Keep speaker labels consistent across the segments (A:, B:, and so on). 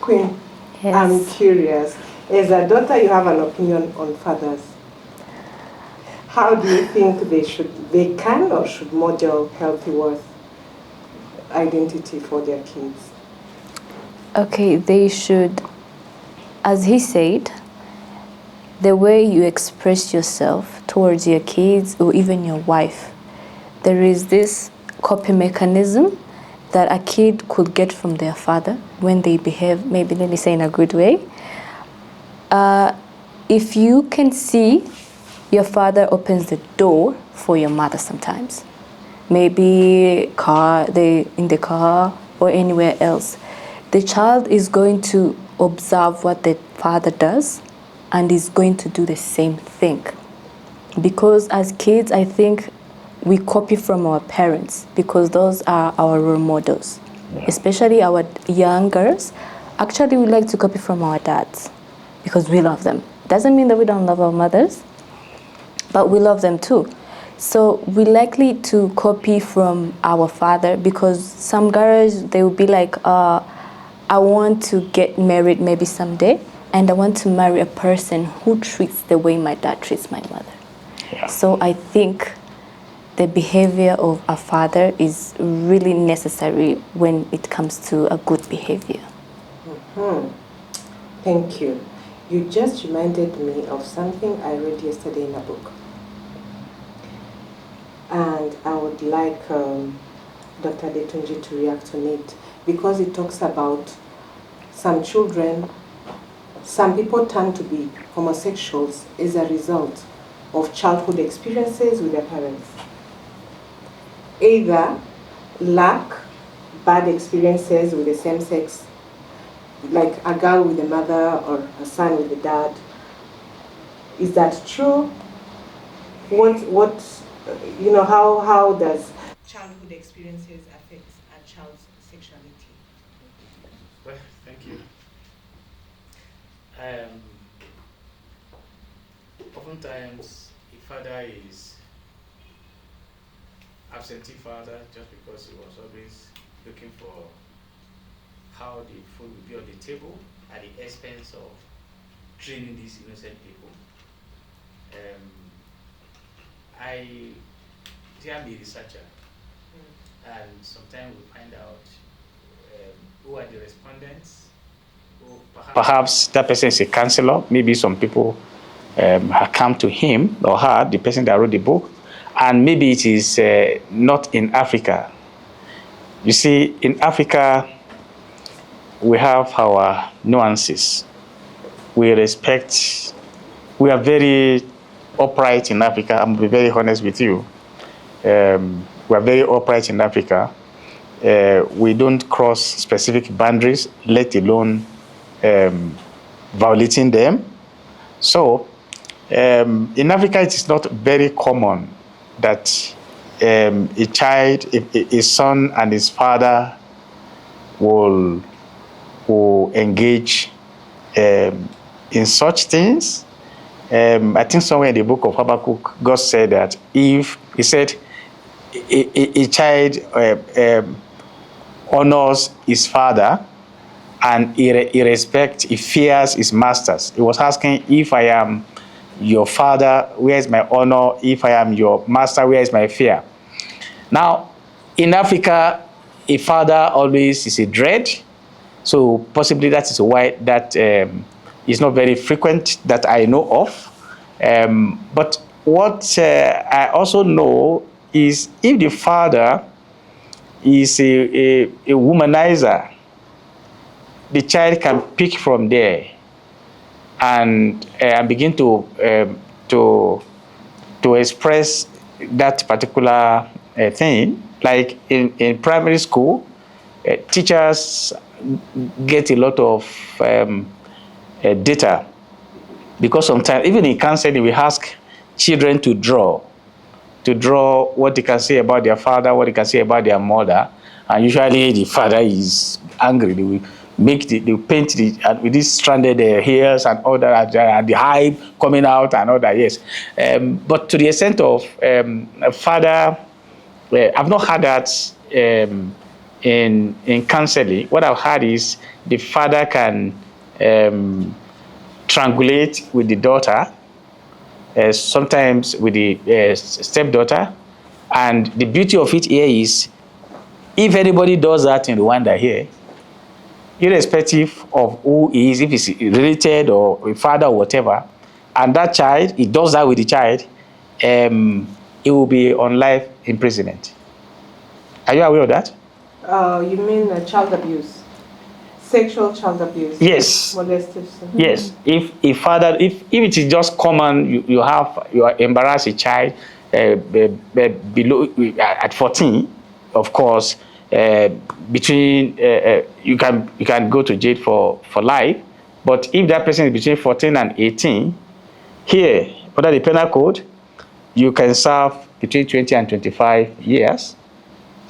A: Queen,
B: Yes.
A: I'm curious. As a daughter, you have an opinion on fathers. How do you think they can or should model healthy worth identity for their kids?
B: Okay, they should, as he said, the way you express yourself towards your kids or even your wife, there is this coping mechanism that a kid could get from their father when they behave, maybe let me say in a good way. If you can see your father opens the door for your mother sometimes, maybe in the car or anywhere else, the child is going to observe what the father does and is going to do the same thing. Because as kids, I think we copy from our parents because those are our role models. Especially our young girls. Actually, we like to copy from our dads because we love them. Doesn't mean that we don't love our mothers, but we love them too. So we're likely to copy from our father because some girls, they will be like, I want to get married maybe someday, and I want to marry a person who treats the way my dad treats my mother.
C: Yeah.
B: So I think the behavior of a father is really necessary when it comes to a good behavior.
A: Thank you. You just reminded me of something I read yesterday in a book. And I would like Dr. Detunji to react on it because it talks about some children, some people turn to be homosexuals as a result of childhood experiences with their parents. Either lack bad experiences with the same sex, like a girl with a mother or a son with a dad. Is that true? How does childhood experiences affect a child's sexuality?
C: Well, thank you. Oftentimes, a father is absentee father just because he was always looking for how the food will be on the table at the expense of training these innocent people. I am a researcher, and sometimes we find out who are the respondents. Perhaps that person is a counselor. Maybe some people have come to him or her, the person that wrote the book, and maybe it is not in Africa. You see, in Africa, we have our nuances. We are very upright in Africa. I'm going to be very honest with you. We are very upright in Africa. We don't cross specific boundaries, let alone violating them. So, in Africa, it is not very common that a child, a son and his father will engage in such things. I think somewhere in the book of Habakkuk, God said that if, he said, a child honors his father and he fears his masters. He was asking, if I am your father, where is my honor? If I am your master, where is my fear? Now, in Africa, a father always is a dread. So possibly that is why that is not very frequent that I know of. But what I also know is if the father is a womanizer, the child can pick from there and begin to express that particular thing. Like in primary school, teachers get a lot of data because sometimes even in counseling we ask children to draw what they can say about their father, what they can say about their mother, and usually the father is angry. They will paint with these stranded hairs and all that, and the hive coming out and all that. Yes, but to the extent of a father, I've not had that in counseling, what I've heard is the father can triangulate with the daughter, sometimes with the stepdaughter. And the beauty of it here is, if anybody does that in Rwanda here, irrespective of who he is, if he's related or a father or whatever, and that child, he does that with the child, he will be on life imprisonment. Are you aware of that?
A: You mean child abuse? Sexual child abuse?
C: Yes.
A: Molestation?
C: Yes. If it is just common, you embarrass a child below at 14, of course, between you can go to jail for life. But if that person is between 14 and 18, here under the penal code, you can serve between 20 and 25 years,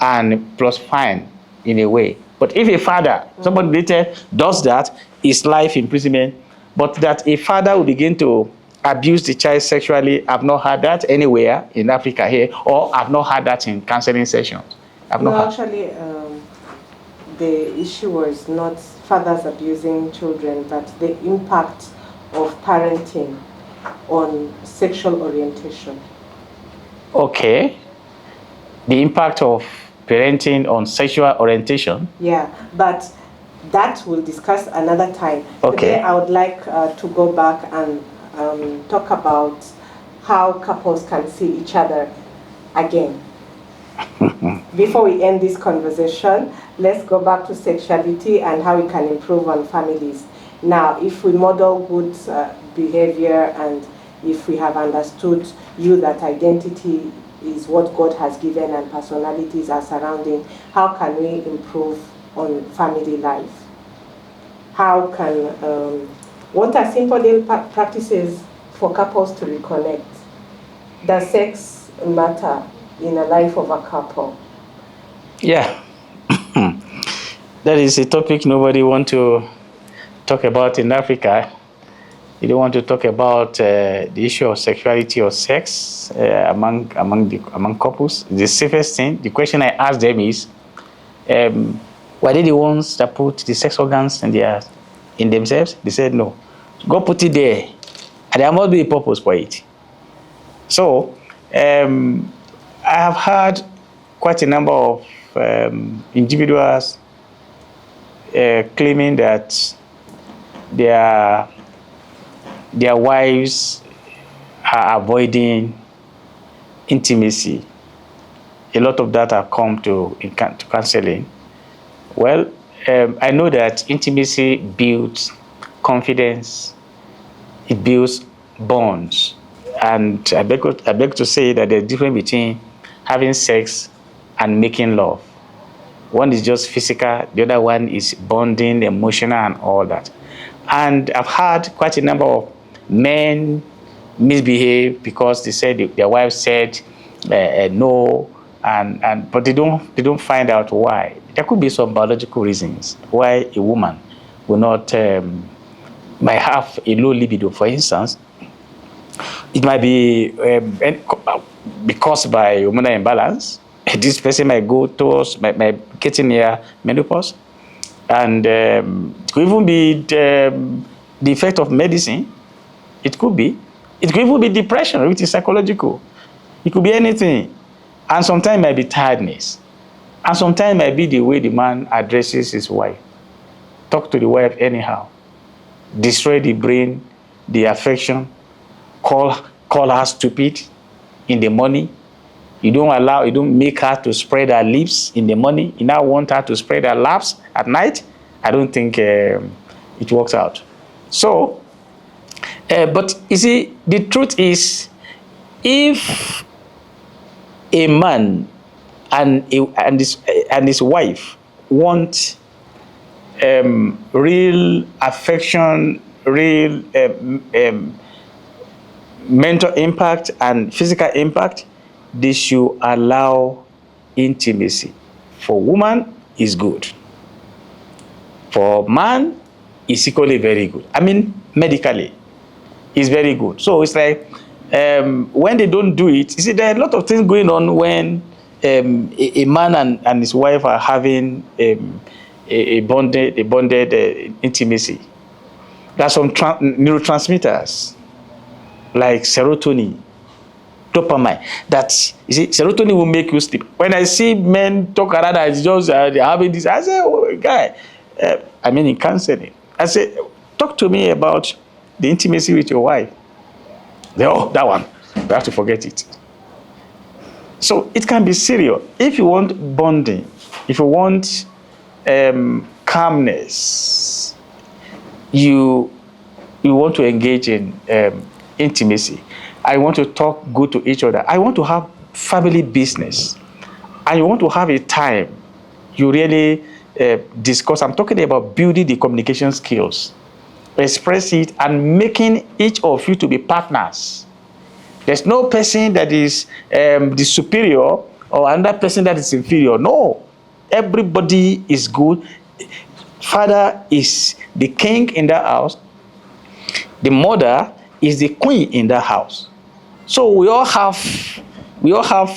C: and plus fine in a way. But if a father, somebody later does that, it's life imprisonment. But that a father will begin to abuse the child sexually, I've not heard that anywhere in Africa here, or I've not heard that in counseling sessions.
A: Actually, the issue was not fathers abusing children, but the impact of parenting on sexual orientation.
C: Okay. The impact of parenting on sexual orientation.
A: Yeah, but that we'll discuss another time.
C: Okay.
A: Today I would like to go back and talk about how couples can see each other again. Before we end this conversation, let's go back to sexuality and how we can improve on families. Now, if we model good behavior, and if we have understood that identity is what God has given and personalities are surrounding, how can we improve on family life? How can, what are simple daily practices for couples to reconnect? Does sex matter in the life of a couple?
C: Yeah. That is a topic nobody wants to talk about in Africa. You don't want to talk about the issue of sexuality or sex among couples. The safest thing, the question I ask them is, were they the ones that put the sex organs in themselves? They said no. Go put it there, and there must be a purpose for it. So I have heard quite a number of individuals claiming that their wives are avoiding intimacy. A lot of that have come to counseling. Well, I know that intimacy builds confidence, it builds bonds. And I beg to say that there's a difference between having sex and making love. One is just physical, the other one is bonding, emotional, and all that. And I've had quite a number of men misbehave because they said their wife said no, but they don't find out why. There could be some biological reasons why a woman will not might have a low libido. For instance, it might be because by hormonal imbalance. This person might go towards might getting near menopause, and it could even be the effect of medicine. It could be. It could even be depression, which is psychological. It could be anything. And sometimes it might be tiredness. And sometimes it might be the way the man addresses his wife. Talk to the wife anyhow. Destroy the brain, the affection. Call her stupid in the morning. You don't make her to spread her lips in the morning. You now want her to spread her laps at night. I don't think it works out. So, but you see, the truth is, if a man and his wife want real affection, real mental impact and physical impact, they should allow intimacy. For woman, is good. For man, is equally very good. I mean, medically, it's very good. So it's like when they don't do it, you see, there are a lot of things going on when a man and his wife are having a bonded intimacy, there are some neurotransmitters like serotonin, dopamine. That, you see, serotonin will make you sleep. When I see men talk around and just they're having this, I say, oh, guy, I mean in counseling, I say, talk to me about the intimacy with your wife. They, oh, that one, we have to forget it. So it can be serious. If you want bonding, if you want calmness, you want to engage in intimacy. I want to talk good to each other. I want to have family business. And you want to have a time you really discuss. I'm talking about building the communication skills, express it, and making each of you to be partners. There's no person that is the superior or another person that is inferior. No, everybody is good. Father is the king in the house. The mother is the queen in the house. So we all have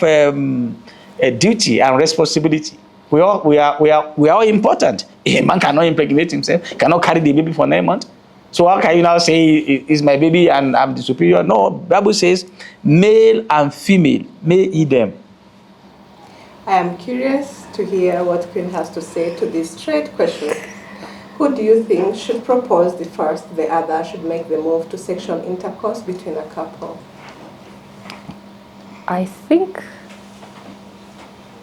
C: a duty and responsibility. We are all important. A man cannot impregnate himself, cannot carry the baby for 9 months. So how can you now say is my baby and I'm the superior? No, Bible says male and female may eat them.
A: I am curious to hear what Queen has to say to this straight question. Who do you think should propose the first, the other should make the move to sexual intercourse between a couple?
B: I think,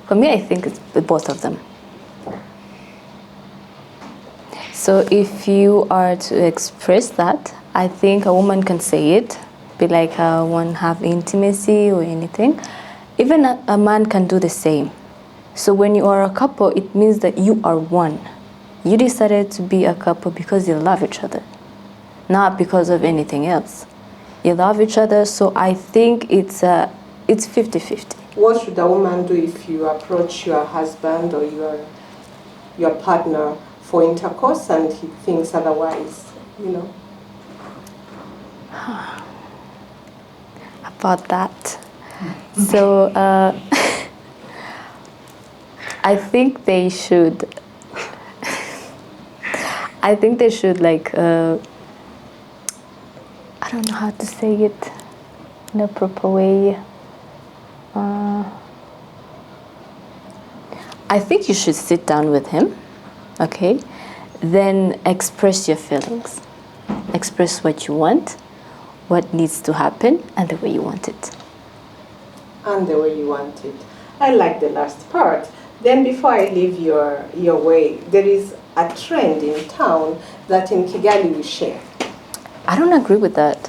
B: for me, I think it's both of them. So if you are to express that, I think a woman can say it, be like I want to have intimacy or anything. Even a man can do the same. So when you are a couple, it means that you are one. You decided to be a couple because you love each other, not because of anything else. You love each other, so I think it's 50-50.
A: What should a woman do if you approach your husband or your partner for intercourse and he thinks otherwise, you know?
B: About that. So I think they should like I don't know how to say it in a proper way. I think you should sit down with him, okay? Then express your feelings. Express what you want, what needs to happen, and the way you want it.
A: And the way you want it. I like the last part. Then before I leave your way, there is a trend in town that in Kigali we share.
B: I don't agree with that.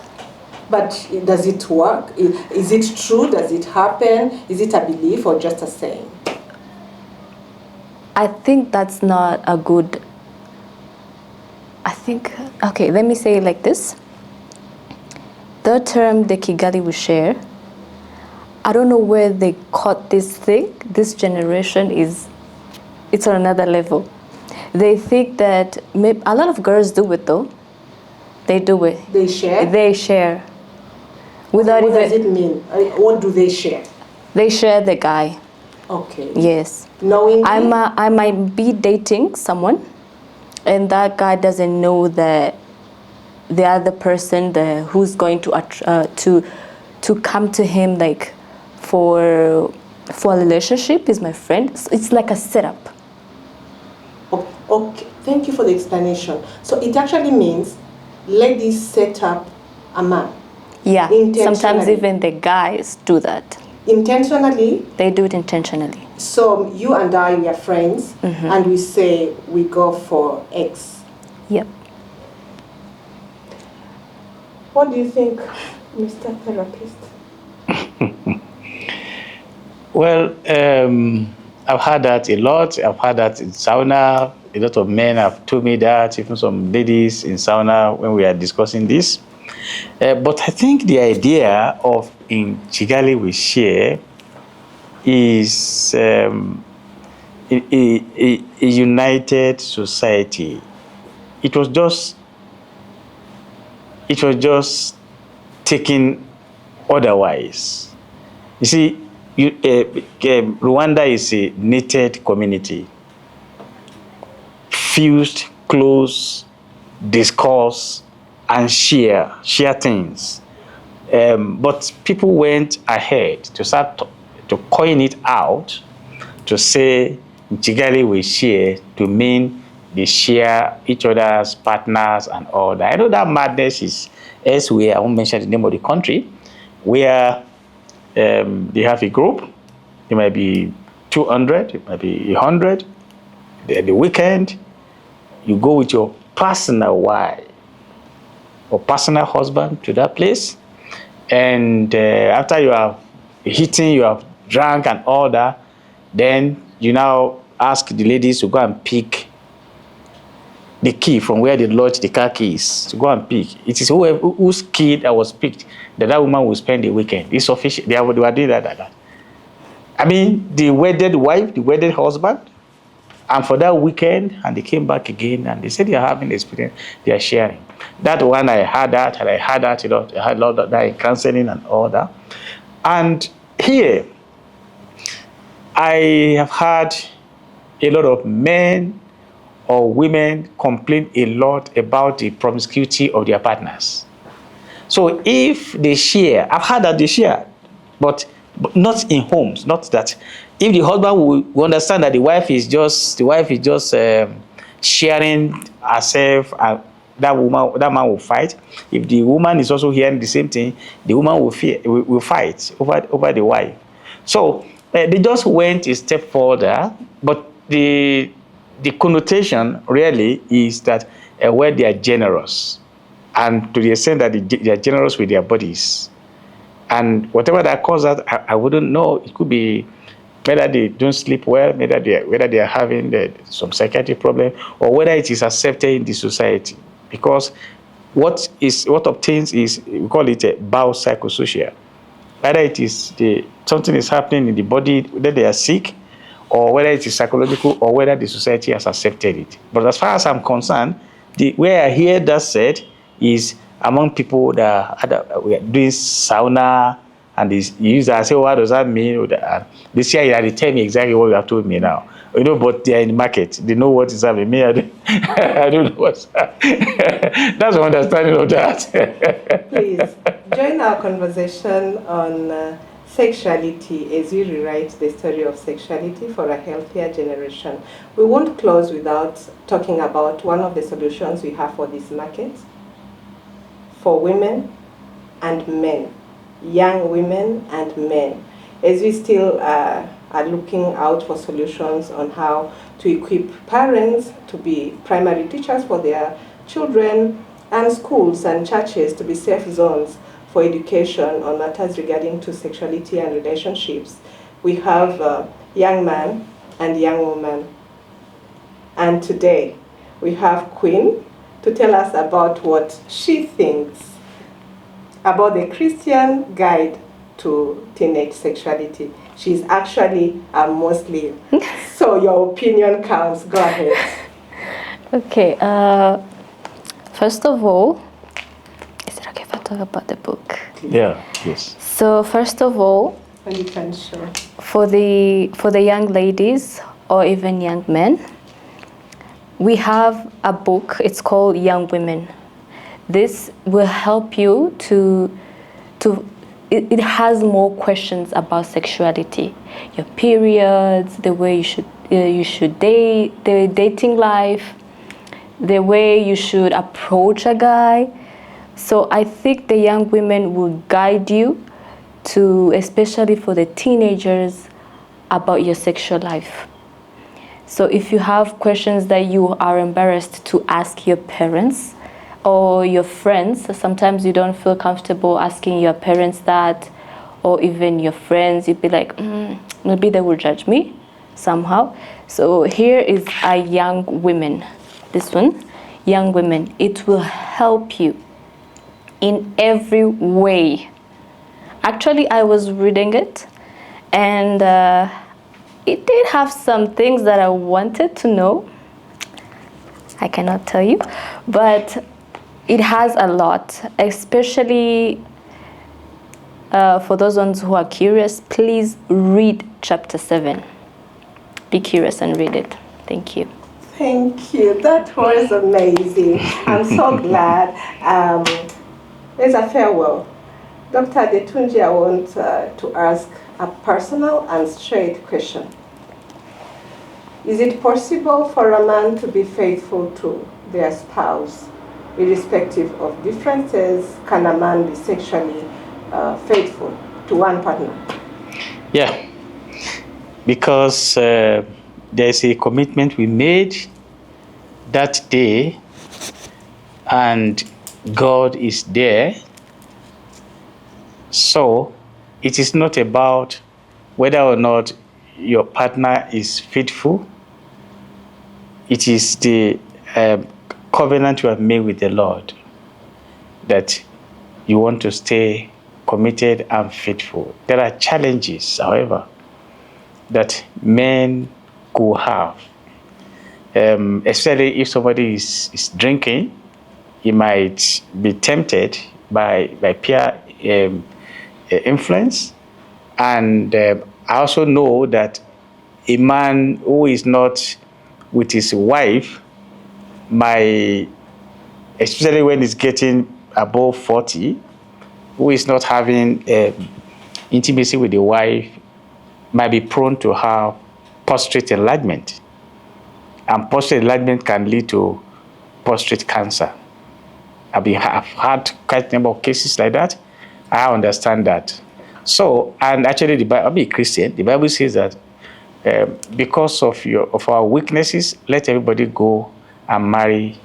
A: But does it work? Is it true? Does it happen? Is it a belief or just a saying?
B: I think that's not a good... okay, let me say it like this. The term the Kigali we share, I don't know where they caught this thing. This generation it's on another level. They think that a lot of girls do it though. They do it.
A: They share?
B: They share.
A: What does it mean? What do they share?
B: They share the guy.
A: Okay.
B: Yes.
A: Knowing
B: I might be dating someone, and that guy doesn't know that the other person who's going to come to him like for a relationship is my friend. So it's like a setup.
A: Okay. Thank you for the explanation. So it actually means ladies set up a man.
B: Yeah. Sometimes even the guys do that.
A: Intentionally?
B: They do it intentionally.
A: So you and I, we are friends, and we say we go for X.
B: Yep.
A: What do you think, Mr. Therapist?
C: Well, I've heard that a lot. I've heard that in sauna. A lot of men have told me that, even some ladies in sauna when we are discussing this. But I think the idea of in Kigali we share is a united society. It was just taken otherwise. You see, Rwanda is a knitted community, fused, close, discuss, and share things. But people went ahead to start to coin it out to say Nchigali we share to mean they share each other's partners and all that. I know that madness is elsewhere. I won't mention the name of the country where they have a group. It might be 200, it might be 100. The weekend, you go with your personal wife or personal husband to that place. And after you have eaten, you have drunk and all that, then you now ask the ladies to go and pick the key from where they lodge the car keys, to go and pick. It is whoever whose key that was picked that woman will spend the weekend. It's official. They are doing that. I mean, the wedded wife, the wedded husband, and for that weekend, and they came back again, and they said they are having the experience, they are sharing. That one, I had that, and I had that, I had a lot of that in counseling and all that. And here, I have had a lot of men or women complain a lot about the promiscuity of their partners. So if they share, I've heard that they share, but not in homes. Not that if the husband will understand that the wife is just sharing herself, and that man will fight. If the woman is also hearing the same thing, the woman will fight over the wife. So they just went a step further, but the connotation really is that where they are generous, and to the extent that they are generous with their bodies. And whatever that causes, I wouldn't know. It could be whether they don't sleep well, whether they are having some psychiatric problem, or whether it is accepted in the society. Because what obtains is, we call it a biopsychosocial. Whether it is something is happening in the body, whether they are sick, or whether it is psychological, or whether the society has accepted it. But as far as I'm concerned, where I hear that said is among people that are doing sauna, and they use that. I say, what does that mean? They say, yeah, they tell me exactly what you have told me now. But they are in the market. They know what is happening. Me, I don't know what's happening. That's my understanding of that.
A: Please join our conversation on sexuality as we rewrite the story of sexuality for a healthier generation. We won't close without talking about one of the solutions we have for this market for women and men, young women and men, as we still are looking out for solutions on how to equip parents to be primary teachers for their children, and schools and churches to be safe zones for education on matters regarding to sexuality and relationships. We have young man and young woman. And today we have Queen to tell us about what she thinks about the Christian guide to teenage sexuality. She's actually a Muslim, so your opinion counts. Go ahead.
B: Okay, first of all, is it okay if I talk about the book?
C: Yeah, yes.
B: So first of all,
A: And you can show.
B: for the young ladies or even young men, we have a book. It's called Young Women. This will help you it has more questions about sexuality, your periods, the way you should date, the dating life, the way you should approach a guy. So I think the young women will guide you to, especially for the teenagers, about your sexual life. So if you have questions that you are embarrassed to ask your parents or your friends, sometimes you don't feel comfortable asking your parents that, or even your friends, you'd be like, maybe they will judge me somehow. So here is a Young Women. This one, Young Women. It will help you in every way. Actually, I was reading it, and it did have some things that I wanted to know. I cannot tell you, but it has a lot, especially For those ones who are curious, please read chapter 7. Be curious and read it. Thank you.
A: Thank you. That was amazing. I'm so glad. As a farewell, Dr. Detunji, I want to ask a personal and straight question. Is it possible for a man to be faithful to their spouse, irrespective of differences? Can a man be sexually faithful to one partner?
C: Yeah, because there's a commitment we made that day, and God is there. So it is not about whether or not your partner is faithful. It is the covenant you have made with the Lord that you want to stay committed and faithful. There are challenges, however, that men could have. Especially if somebody is drinking, he might be tempted by peer influence. And I also know that a man who is not with his wife might, especially when he's getting above 40, who is not having intimacy with the wife, might be prone to have prostate enlargement. And prostate enlargement can lead to prostate cancer. I've had quite a number of cases like that. I understand that. So, and actually, I'm a Christian. The Bible says that because of our weaknesses, let everybody go and marry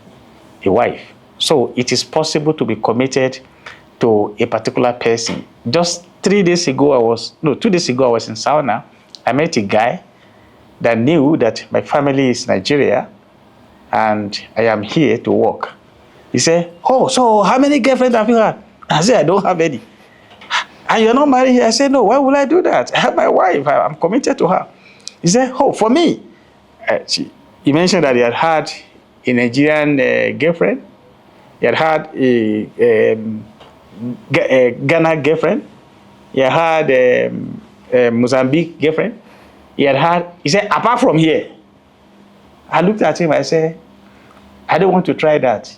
C: a wife. So it is possible to be committed to a particular person. Just 2 days ago, I was in sauna. I met a guy that knew that my family is Nigeria and I am here to work. He said, "Oh, so how many girlfriends have you had?" I said, "I don't have any." "And you're not married here?" I said, "No, why would I do that? I have my wife. I'm committed to her." He said, "Oh, for me." He mentioned that he had a Nigerian girlfriend. He had a Ghana girlfriend. He had a Mozambique girlfriend. He said, "Apart from here." I looked at him, I said, "I don't want to try that.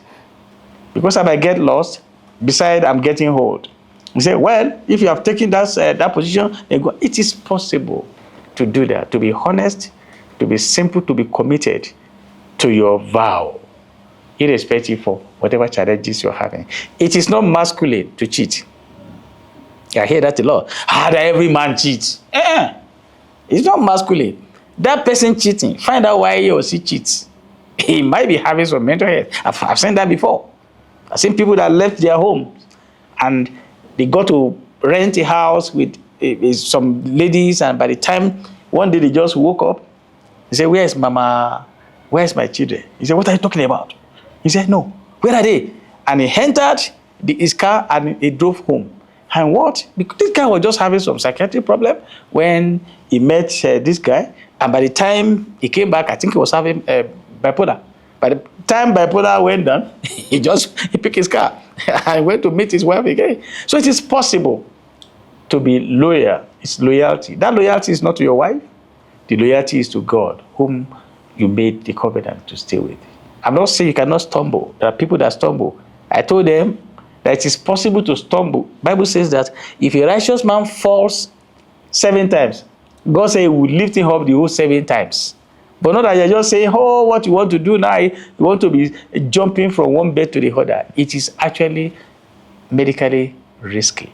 C: Because I might get lost, besides I'm getting old." He said, "Well, if you have taken that position, then go." It is possible to do that, to be honest, to be simple, to be committed to your vow, irrespective of whatever challenges you're having. It is not masculine to cheat. I hear that a lot. How does every man cheat? It's not masculine. That person cheating, find out why he or she cheats. He might be having some mental health. I've seen that before. I've seen people that left their homes and they got to rent a house with some ladies, and by the time one day they just woke up, they said, "Where is Mama? Where's my children?" He said, "What are you talking about?" He said, "No, where are they?" And he entered his car and he drove home. And what? Because this guy was just having some psychiatric problem when he met this guy. And by the time he came back, I think he was having bipolar. By the time bipolar went down, he picked his car and went to meet his wife again. So it is possible to be loyal. It's loyalty. That loyalty is not to your wife. The loyalty is to God, whom you made the covenant to stay with. I'm not saying you cannot stumble. There are people that stumble. I told them that it is possible to stumble. Bible says that if a righteous man falls 7 times, God said he will lift him up the whole 7 times. But not that you're just saying, "Oh, what you want to do now, you want to be jumping from one bed to the other." It is actually medically risky.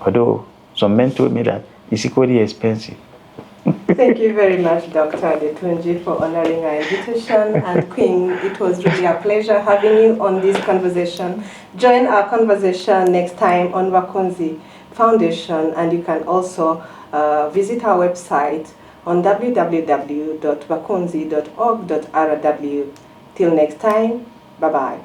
C: Although some men told me that it's equally expensive.
A: Thank you very much, Dr. Detunji, for honoring our invitation. And Queen, it was really a pleasure having you on this conversation. Join our conversation next time on Bakunzi Foundation, and you can also visit our website on www.bakunzi.org.rw. Till next time, bye-bye.